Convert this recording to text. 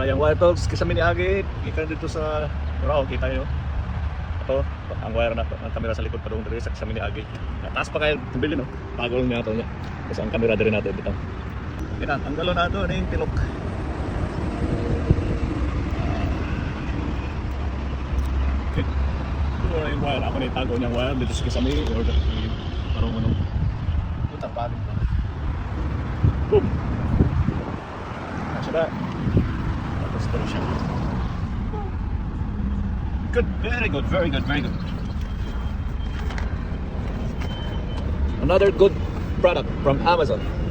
yung wire talks kasi ni Agi ikan dito sa Rao kita nyo ito ang wire na ang camera sa likod pa doon dito sa kasama ni Agi taas pa kayo tubili no pagol niya ito niya kasi ang camera din natin dito kita ang galo na ito ano yung tilok okay ito na yung wire ako na itago niyang wire dito sa kasama ni order parang ano ito tapagin pa boom that's that. Good, very good, very good, very good. Another good product from Amazon.